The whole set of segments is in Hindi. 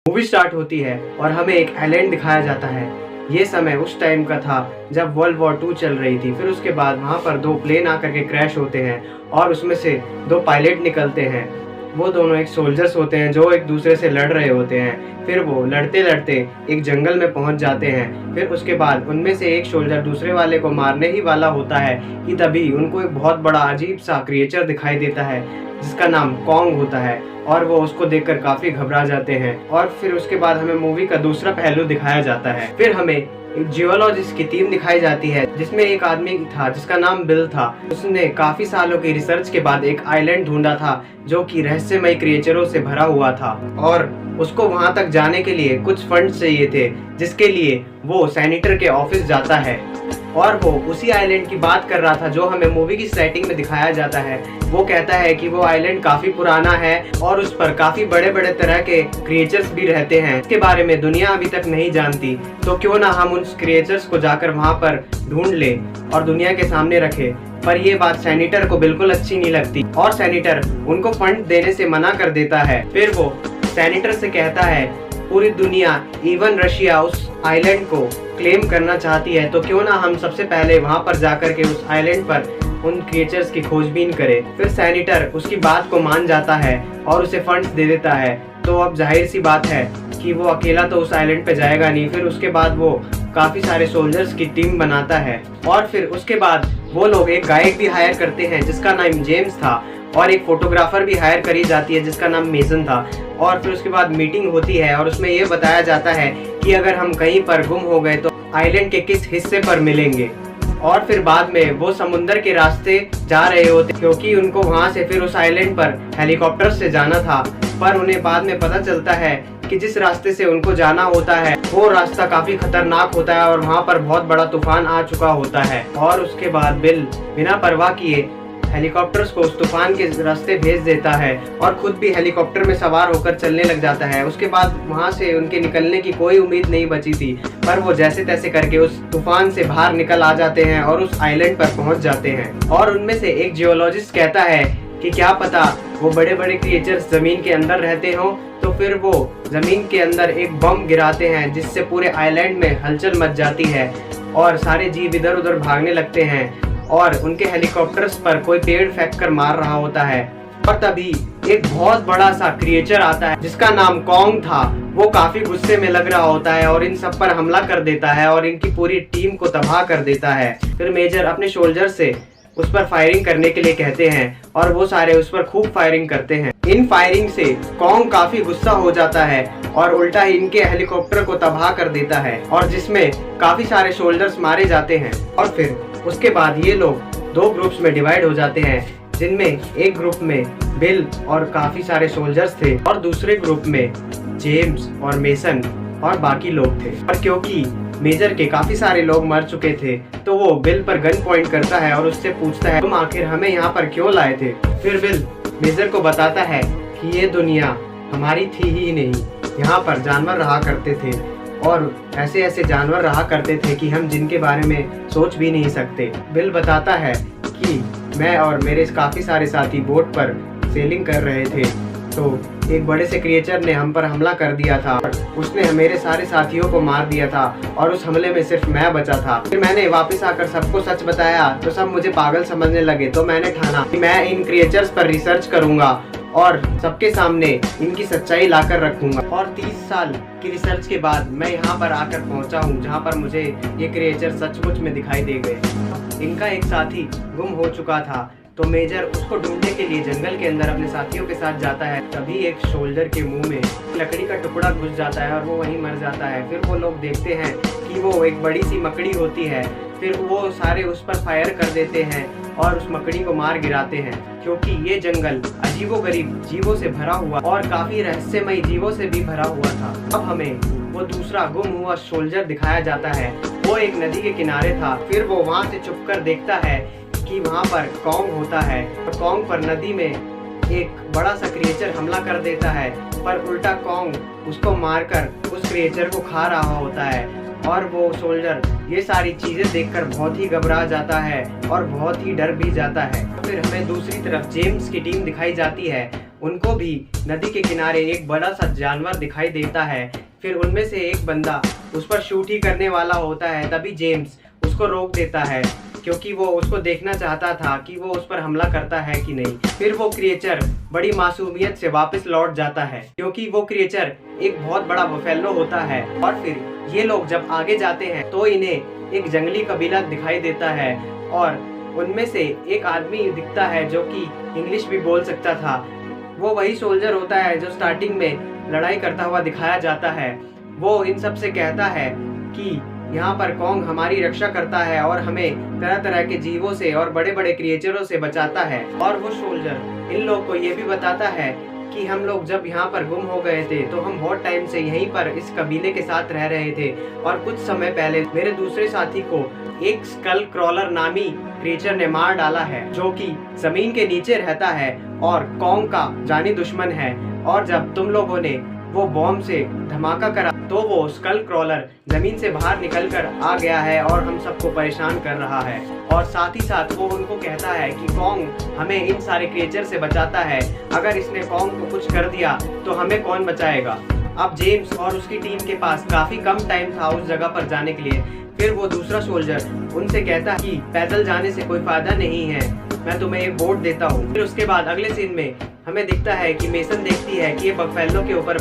मूवी स्टार्ट होती है और हमें एक आइलैंड दिखाया जाता है। ये समय उस टाइम का था जब वर्ल्ड वॉर 2 चल रही थी। फिर उसके बाद वहाँ पर 2 प्लेन आकर के क्रैश होते हैं और उसमें से 2 पायलट निकलते हैं। वो दोनों एक सोल्जर्स होते हैं जो एक दूसरे से लड़ रहे होते हैं। फिर वो लड़ते लड़ते एक जंगल में पहुंच जाते हैं। फिर उसके बाद उनमें से एक सोल्जर दूसरे वाले को मारने ही वाला होता है कि तभी उनको एक बहुत बड़ा अजीब सा क्रिएचर दिखाई देता है जिसका नाम कॉन्ग होता है और वो उसको देखकर काफी घबरा जाते हैं। और फिर उसके बाद हमें मूवी का दूसरा पहलू दिखाया जाता है। फिर हमें एक जियोलॉजिस्ट की टीम दिखाई जाती है जिसमें एक आदमी था जिसका नाम बिल था। उसने काफी सालों की रिसर्च के बाद एक आइलैंड ढूंढा था जो कि रहस्यमय क्रिएचरों से भरा हुआ था और उसको वहां तक जाने के लिए कुछ फंड चाहिए थे, जिसके लिए वो सेनेटर के ऑफिस जाता है और वो उसी आइलैंड की बात कर रहा था जो हमें मूवी की सेटिंग में दिखाया जाता है। वो कहता है कि वो आइलैंड काफी पुराना है और उस पर काफी बड़े बड़े तरह के क्रिएचर्स भी रहते हैं। इसके बारे में दुनिया अभी तक नहीं जानती, तो क्यों ना हम उन क्रिएचर्स को जाकर वहां पर ढूंढ ले और दुनिया के सामने रखे। पर ये बात सेनेटर को बिल्कुल अच्छी नहीं लगती और सेनेटर उनको फंड देने से मना कर देता है। फिर वो सेनेटर से कहता है पूरी दुनिया इवन रशिया उस आइलैंड को क्लेम करना चाहती है, तो क्यों ना हम सबसे पहले वहां पर जाकर के उस आइलैंड पर उन क्रिएचर्स की खोजबीन करें। फिर सेनेटर उसकी बात को मान जाता है और उसे फंड्स दे देता है। तो अब जाहिर सी बात है कि वो अकेला तो उस आइलैंड पे जाएगा नहीं। फिर उसके बाद वो काफी सारे सोल्जर्स की टीम बनाता है और फिर उसके बाद वो लोग एक गाइड भी हायर करते हैं जिसका नाम जेम्स था और एक फोटोग्राफर भी हायर करी जाती है जिसका नाम मेसन था। और फिर उसके बाद मीटिंग होती है और उसमें ये बताया जाता है कि अगर हम कहीं पर गुम हो गए तो आइलैंड के किस हिस्से पर मिलेंगे। और फिर बाद में वो समुंदर के रास्ते जा रहे होते क्योंकि उनको वहां से फिर उस आइलैंड पर हेलीकॉप्टर से जाना था। पर उन्हें बाद में पता चलता है कि जिस रास्ते से उनको जाना होता है वो रास्ता काफी खतरनाक होता है और वहां पर बहुत बड़ा तूफान आ चुका होता है। और उसके बाद बिल बिना परवाह किए हेलीकॉप्टर्स को उस तूफान के रास्ते भेज देता है और खुद भी हेलीकॉप्टर में सवार होकर चलने लग जाता है। उसके बाद वहां से उनके निकलने की कोई उम्मीद नहीं बची थी, पर वो जैसे तैसे करके उस तूफान से बाहर निकल आ जाते हैं और उस आइलैंड पर पहुंच जाते हैं। और उनमें से एक जियोलॉजिस्ट कहता है कि क्या पता वो बड़े बड़े क्रिएचर्स जमीन के अंदर रहते हों। तो फिर वो जमीन के अंदर एक बम गिराते हैं जिससे पूरे आइलैंड में हलचल मच जाती है और सारे जीव इधर उधर भागने लगते हैं और उनके हेलीकॉप्टर्स पर कोई पेड़ फेंक कर मार रहा होता है। और तभी एक बहुत बड़ा सा क्रिएचर आता है जिसका नाम कॉन्ग था। वो काफी गुस्से में लग रहा होता है और इन सब पर हमला कर देता है और इनकी पूरी टीम को तबाह कर देता है। फिर मेजर अपने सोल्जर से उस पर फायरिंग करने के लिए कहते हैं और वो सारे उस पर खूब फायरिंग करते हैं। इन फायरिंग से कॉन्ग काफी गुस्सा हो जाता है और उल्टा ही इनके हेलीकॉप्टर को तबाह कर देता है और जिसमें काफी सारे सोल्जर्स मारे जाते हैं। और फिर उसके बाद ये लोग 2 ग्रुप्स में डिवाइड हो जाते हैं जिनमें एक ग्रुप में बिल और काफी सारे सोल्जर्स थे और दूसरे ग्रुप में जेम्स और मेसन और बाकी लोग थे। और क्योंकि मेजर के काफी सारे लोग मर चुके थे तो वो बिल पर गन पॉइंट करता है और उससे पूछता है तुम आखिर हमें यहाँ पर क्यों लाए थे। फिर बिल मेजर को बताता है कि ये दुनिया हमारी थी ही नहीं, यहाँ पर जानवर रहा करते थे और ऐसे ऐसे जानवर रहा करते थे कि हम जिनके बारे में सोच भी नहीं सकते। बिल बताता है कि मैं और मेरे काफ़ी सारे साथी बोट पर सेलिंग कर रहे थे तो एक बड़े से क्रिएचर ने हम पर हमला कर दिया था। उसने मेरे सारे साथियों को मार दिया था और उस हमले में सिर्फ मैं बचा था। फिर मैंने वापस आकर सबको सच बताया तो सब मुझे पागल समझने लगे। तो मैंने ठाना कि मैं इन क्रिएचर्स पर रिसर्च करूंगा और सबके सामने इनकी सच्चाई लाकर रखूंगा। और 30 साल की रिसर्च के बाद मैं यहाँ पर आकर पहुँचा हूँ जहाँ पर मुझे ये क्रिएचर सचमुच में दिखाई दे गए। इनका एक साथी गुम हो चुका था तो मेजर उसको ढूंढने के लिए जंगल के अंदर अपने साथियों के साथ जाता है। तभी एक सोल्जर के मुंह में लकड़ी का टुकड़ा घुस जाता है और वो वहीं मर जाता है। फिर वो लोग देखते हैं कि वो एक बड़ी सी मकड़ी होती है। फिर वो सारे उस पर फायर कर देते हैं और उस मकड़ी को मार गिराते हैं क्योंकि ये जंगल अजीबोगरीब जीवों से भरा हुआ और काफी रहस्यमय जीवों से भी भरा हुआ था। अब हमें वो दूसरा गुम हुआ सोल्जर दिखाया जाता है। वो एक नदी के किनारे था। फिर वो वहाँ से छुपकर देखता है कि वहाँ पर कॉन्ग होता है। तो कॉन्ग पर नदी में एक बड़ा सा क्रिएचर हमला कर देता है, पर उल्टा कॉन्ग उसको मारकर उस क्रिएचर को खा रहा होता है। और वो सोल्जर ये सारी चीजें देखकर बहुत ही घबरा जाता है और बहुत ही डर भी जाता है। फिर हमें दूसरी तरफ जेम्स की टीम दिखाई जाती है। उनको भी नदी के किनारे एक बड़ा सा जानवर दिखाई देता है। फिर उनमें से एक बंदा उस पर शूट ही करने वाला होता है, तभी जेम्स उसको रोक देता है क्योंकि वो उसको देखना चाहता था कि वो उस पर हमला करता है कि नहीं। फिर वो क्रिएचर बड़ी मासूमियत से वापस लौट जाता है क्योंकि वो क्रिएचर एक बहुत बड़ा बफेलो होता है। और फिर ये लोग जब आगे जाते हैं तो इन्हें एक जंगली कबीला दिखाई देता है और उनमें से एक आदमी दिखता है जो कि इंग्लिश भी बोल सकता था। वो वही सोल्जर होता है जो स्टार्टिंग में लड़ाई करता हुआ दिखाया जाता है। वो इन सब से कहता है कि यहाँ पर कॉन्ग हमारी रक्षा करता है और हमें तरह तरह के जीवों से और बड़े बड़े क्रिएचरों से बचाता है। और वो सोल्जर इन लोग को ये भी बताता है कि हम लोग जब यहाँ पर गुम हो गए थे तो हम बहुत टाइम से यहीं पर इस कबीले के साथ रह रहे थे और कुछ समय पहले मेरे दूसरे साथी को एक स्कल क्रॉलर नामी क्रिएचर ने मार डाला है जो कि जमीन के नीचे रहता है और कॉन्ग का जानी दुश्मन है। और जब तुम लोगों ने वो बॉम्ब से धमाका करा तो वो स्कल क्रॉलर जमीन से बाहर निकलकर आ गया है और हम सबको परेशान कर रहा है। और साथ ही साथ वो उनको कहता है कि कॉन्ग हमें इन सारे क्रिएचर से बचाता है, अगर इसने कॉन्ग को कुछ कर दिया तो हमें कौन बचाएगा। अब जेम्स और उसकी टीम के पास काफी कम टाइम था उस जगह पर जाने के लिए। फिर वो दूसरा सोल्जर उनसे कहता है कि पैदल जाने से कोई फायदा नहीं है, मैं तुम्हें एक बोट देता हूँ। फिर उसके बाद अगले सीन में हमें दिखता है कि मेसन देखती है कि ये बफेलो के ऊपर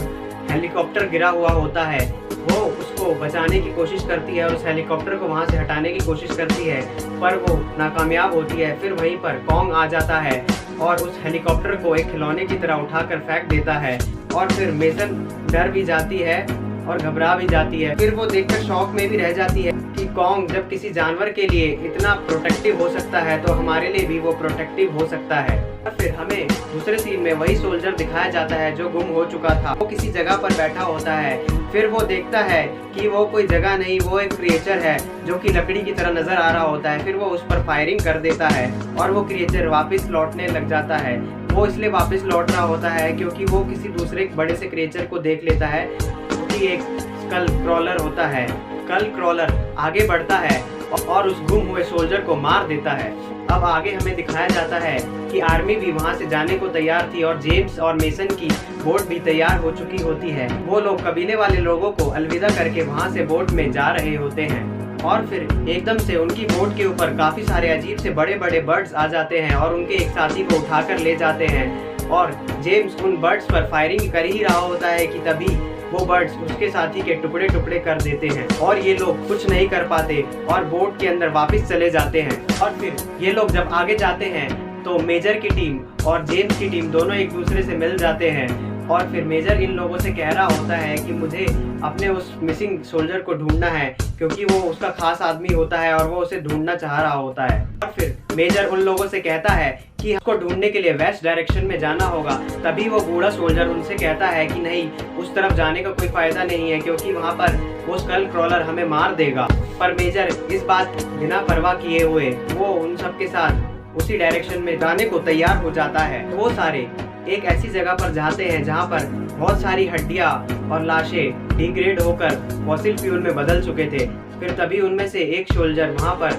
हेलीकॉप्टर गिरा हुआ होता है। वो उसको बचाने की कोशिश करती है और उस हेलीकॉप्टर को वहां से हटाने की कोशिश करती है पर वो नाकामयाब होती है। फिर वहीं पर कॉन्ग आ जाता है और उस हेलीकॉप्टर को एक खिलौने की तरह उठाकर फेंक देता है। और फिर मेसन डर भी जाती है और घबरा भी जाती है। फिर वो देखकर शॉक में भी रह जाती है कि कॉन्ग जब किसी जानवर के लिए इतना प्रोटेक्टिव हो सकता है तो हमारे लिए भी वो प्रोटेक्टिव हो सकता है। और फिर हमें दूसरे सीन में वही सोल्जर दिखाया जाता है जो गुम हो चुका था। वो किसी जगह पर बैठा होता है। फिर वो देखता है कि वो कोई जगह नहीं, वो एक क्रिएचर है जो कि लकड़ी की तरह नजर आ रहा होता है। फिर वो उस पर फायरिंग कर देता है और वो क्रिएचर वापस लौटने लग जाता है। वो इसलिए वापस लौट रहा होता है क्योंकि वो किसी दूसरे बड़े से क्रिएचर को देख लेता है क्योंकि एक स्कल क्रॉलर होता है। स्कल क्रॉलर आगे बढ़ता है और उस गुम हुए सोल्जर को मार देता है। अब आगे हमें दिखाया जाता है कि आर्मी भी वहां से जाने को तैयार थी और जेम्स और मेसन की बोट भी तैयार हो चुकी होती है। वो लोग कबीले वाले लोगों को अलविदा करके वहां से बोट में जा रहे होते हैं और फिर एकदम से उनकी बोट के ऊपर काफी सारे अजीब से बड़े बड़े बर्ड्स आ जाते हैं और उनके एक साथी को उठाकर ले जाते हैं। और जेम्स उन बर्ड्स पर फायरिंग कर ही रहा होता है कि तभी वो बर्ड्स उसके साथी के टुकड़े टुकड़े कर देते हैं और ये लोग कुछ नहीं कर पाते और बोट के अंदर वापस चले जाते हैं। और फिर ये लोग जब आगे जाते हैं तो मेजर की टीम और जेम्स की टीम दोनों एक दूसरे से मिल जाते हैं और फिर मेजर इन लोगों से कह रहा होता है कि मुझे अपने उस मिसिंग सोल्जर को ढूंढना है क्योंकि वो उसका खास आदमी होता है और वो उसे ढूंढना चाह रहा होता है। और फिर मेजर उन लोगों से कहता है कि उसको ढूंढने के लिए वेस्ट डायरेक्शन में जाना होगा। तभी वो बूढ़ा सोल्जर उनसे कहता है कि नहीं, उस तरफ जाने का कोई फायदा नहीं है क्योंकि वहाँ पर वो स्कल क्रॉलर हमें मार देगा। पर मेजर इस बात बिना परवाह किए हुए वो उन सबके साथ उसी डायरेक्शन में जाने को तैयार हो जाता है। वो सारे एक ऐसी जगह पर जाते हैं जहाँ पर बहुत सारी हड्डियाँ और लाशें डिग्रेड होकर फॉसिल फ्यूल में बदल चुके थे। फिर तभी उनमें से एक सोल्जर वहाँ पर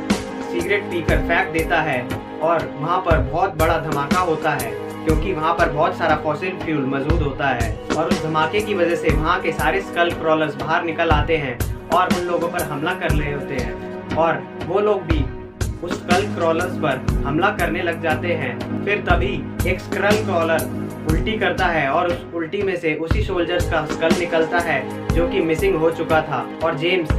सिगरेट पीकर फेंक देता है और वहाँ पर बहुत बड़ा धमाका होता है क्योंकि वहाँ पर बहुत सारा फॉसिल फ्यूल मौजूद होता है। और उस धमाके की वजह से वहाँ के सारे स्कल क्रॉलर्स बाहर निकल आते हैं और उन लोगों पर हमला कर रहे होते हैं और वो लोग भी उस स्कल क्रॉलर्स पर हमला करने लग जाते हैं। फिर तभी एक स्कल क्रॉलर उल्टी करता है और उस उल्टी में से उसी सोल्जर का स्कल निकलता है जो कि मिसिंग हो चुका था। और जेम्स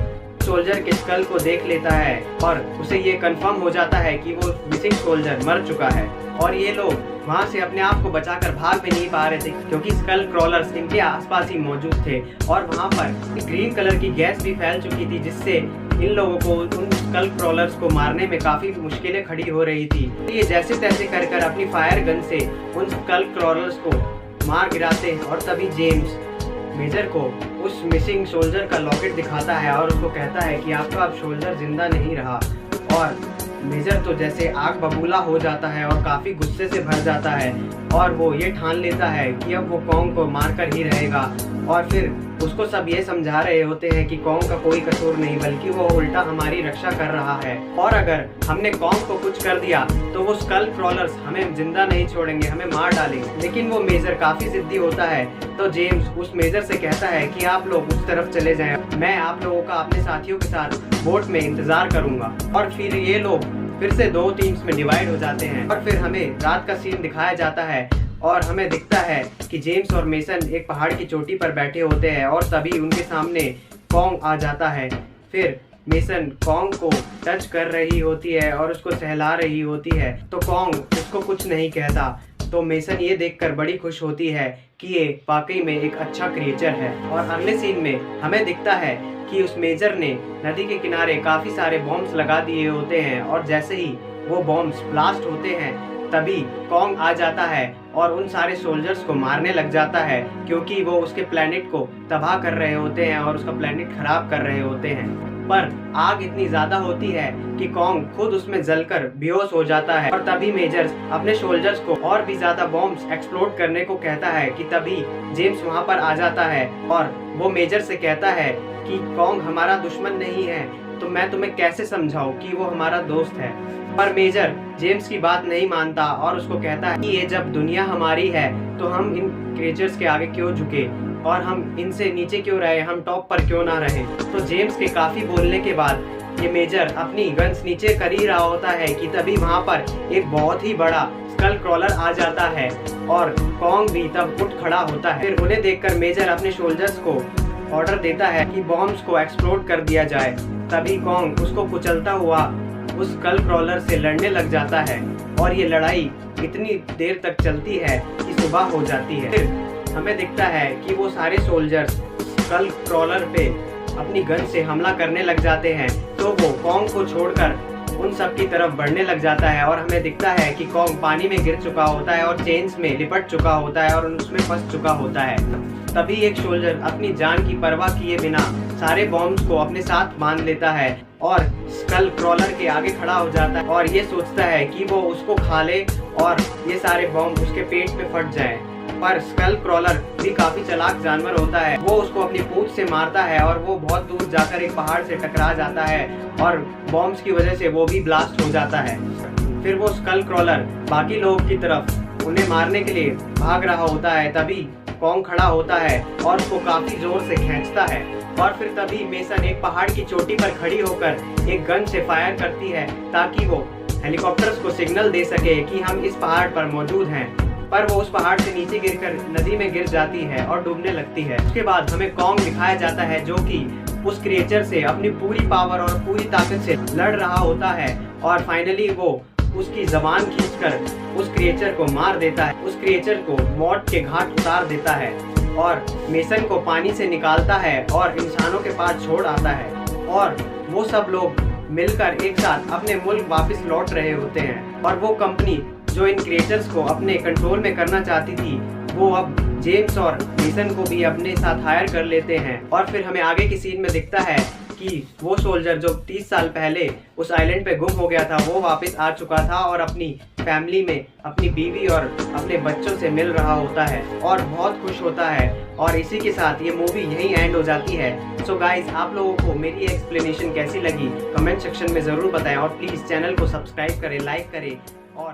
सोल्जर के स्कल को देख लेता है और उसे ये कंफर्म हो जाता है कि वो मिसिंग सोल्जर मर चुका है। और ये लोग वहाँ से अपने आप को बचाकर भाग भी नहीं पा रहे थे क्योंकि स्कल क्रॉलर्स इनके आसपास ही मौजूद थे और वहाँ पर ग्रीन कलर की गैस भी फैल चुकी थी जिससे इन लोगों को उन स्कल क्रॉलर्स को मारने में काफी मुश्किलें खड़ी हो रही थी। ये जैसे तैसे कर अपनी फायर गन से उन स्कल क्रॉलर्स को मार गिराते हैं और तभी जेम्स मेजर को उस मिसिंग सोल्जर का लॉकेट दिखाता है और उसको कहता है कि आपका अब सोल्जर जिंदा नहीं रहा। और मेजर तो जैसे आग बबूला हो जाता है और काफी गुस्से से भर जाता है और वो ये ठान लेता है कि अब वो कॉन्ग को मारकर ही रहेगा। और फिर उसको सब ये समझा रहे होते हैं कि कॉन्ग का कोई कसूर नहीं, बल्कि वो उल्टा हमारी रक्षा कर रहा है, और अगर हमने कॉन्ग को कुछ कर दिया तो वो स्कल क्रॉलर्स हमें जिंदा नहीं छोड़ेंगे, हमें मार डालेंगे। लेकिन वो मेजर काफी जिद्दी होता है, तो जेम्स उस मेजर से कहता है कि आप लोग उस तरफ चले जाएं, मैं आप लोगों का अपने साथियों के साथ बोट में इंतजार करूंगा। और फिर ये लोग फिर से 2 टीम्स में डिवाइड हो जाते हैं, और फिर हमें रात का सीन दिखाया जाता है और हमें दिखता है कि जेम्स और मेसन एक पहाड़ की चोटी पर बैठे होते हैं, और तभी उनके सामने कॉन्ग आ जाता है। फिर मेसन कॉन्ग को टच कर रही होती है और उसको सहला रही होती है, तो कॉन्ग उसको कुछ नहीं कहता। तो मेसन ये देखकर बड़ी खुश होती है कि ये वाकई में एक अच्छा क्रिएचर है। और अगले सीन में हमें दिखता है कि उस मेजर ने नदी के किनारे काफी सारे बॉम्ब्स लगा दिए होते हैं, और जैसे ही वो बॉम्ब्स ब्लास्ट होते हैं तभी कॉन्ग आ जाता है और उन सारे सोल्जर्स को मारने लग जाता है, क्योंकि वो उसके प्लेनेट को तबाह कर रहे होते हैं और उसका प्लेनेट खराब कर रहे होते हैं। पर आग इतनी ज्यादा होती है कि कॉन्ग खुद उसमें जलकर बेहोश हो जाता है, और तभी मेजर अपने सोल्जर्स को और भी ज्यादा बॉम्ब्स एक्सप्लोड करने को कहता है कि तभी जेम्स वहां पर आ जाता है और वो मेजर से कहता है कि कॉन्ग हमारा दुश्मन नहीं है, तो मैं तुम्हें कैसे समझाऊं कि वो हमारा दोस्त है। पर मेजर जेम्स की बात नहीं मानता और उसको कहता है कि ये जब दुनिया हमारी है तो हम इन क्रिएचर्स के आगे क्यों झुके, और हम इनसे नीचे क्यों रहे, हम टॉप पर क्यों ना रहे। तो जेम्स के काफी बोलने के बाद ये मेजर अपनी गन्स नीचे कर ही रहा होता है कि तभी वहां पर एक बहुत ही बड़ा स्कल क्रॉलर आ जाता है, और कॉन्ग भी तब उठ खड़ा होता है। फिर उन्हें देखकर मेजर अपने सोल्जर्स को ऑर्डर देता है कि बॉम्ब्स को एक्सप्लोड कर दिया जाए। तभी कॉन्ग उसको कुचलता हुआ उस स्कल क्रॉलर से लड़ने लग जाता है, और ये लड़ाई इतनी देर तक चलती है कि सुबह हो जाती है। फिर हमें दिखता है कि वो सारे सोल्जर्स स्कल क्रॉलर पे अपनी गन से हमला करने लग जाते हैं, तो वो कॉन्ग को छोड़कर उन सब की तरफ बढ़ने लग जाता है, और हमें दिखता है कि कॉन्ग पानी में गिर चुका होता है और चेन्स में लिपट चुका होता है और उसमें फंस चुका होता है। तभी एक सोल्जर अपनी जान की परवाह किए बिना सारे बॉम्ब्स को अपने साथ बांध लेता है और स्कल क्रॉलर के आगे खड़ा हो जाता है, और ये सोचता है कि वो उसको खा ले और ये सारे बॉम्ब उसके पेट में फट जाएं। पर स्कल क्रॉलर भी काफी चालाक जानवर होता है, वो उसको अपनी पूंछ से मारता है और वो बहुत दूर जाकर एक पहाड़ से टकरा जाता है, और बॉम्ब्स की वजह से वो भी ब्लास्ट हो जाता है। फिर वो स्कल क्रॉलर बाकी लोगों की तरफ उन्हें मारने के लिए भाग रहा होता है, तभी कॉन्ग खड़ा होता है और उसको काफी जोर से खींचता है, और फिर तभी मेसन एक पहाड़ की चोटी पर खड़ी होकर एक गन से फायर करती है ताकि वो हेलीकॉप्टर्स को सिग्नल दे सके कि हम इस पहाड़ पर मौजूद हैं। पर वो उस पहाड़ से नीचे गिरकर नदी में गिर जाती है और डूबने लगती है। उसके बाद हमें कॉन्ग दिखाया जाता है जो कि उस क्रिएचर से अपनी पूरी पावर और पूरी ताकत से लड़ रहा होता है, और फाइनली वो उसकी जबान खींचकर उस क्रिएचर को मार देता है, उस क्रिएचर को मौत के घाट उतार देता है, और मेसन को पानी से निकालता है और इंसानों के पास छोड़ आता है, और वो सब लोग मिलकर एक साथ अपने मुल्क वापस लौट रहे होते हैं। और वो कंपनी जो इन क्रिएचर्स को अपने कंट्रोल में करना चाहती थी, वो अब जेम्स और मेसन को भी अपने साथ हायर कर लेते हैं। और फिर हमें आगे की सीन में दिखता है कि वो सोल्जर जो 30 साल पहले उस आइलैंड पे गुम हो गया था, वो वापस आ चुका था और अपनी फैमिली में अपनी बीवी और अपने बच्चों से मिल रहा होता है और बहुत खुश होता है। और इसी के साथ ये मूवी यहीं एंड हो जाती है। सो गाइज, आप लोगों को मेरी एक्सप्लेनेशन कैसी लगी कमेंट सेक्शन में ज़रूर बताएं, और प्लीज़ चैनल को सब्सक्राइब करें, लाइक करें और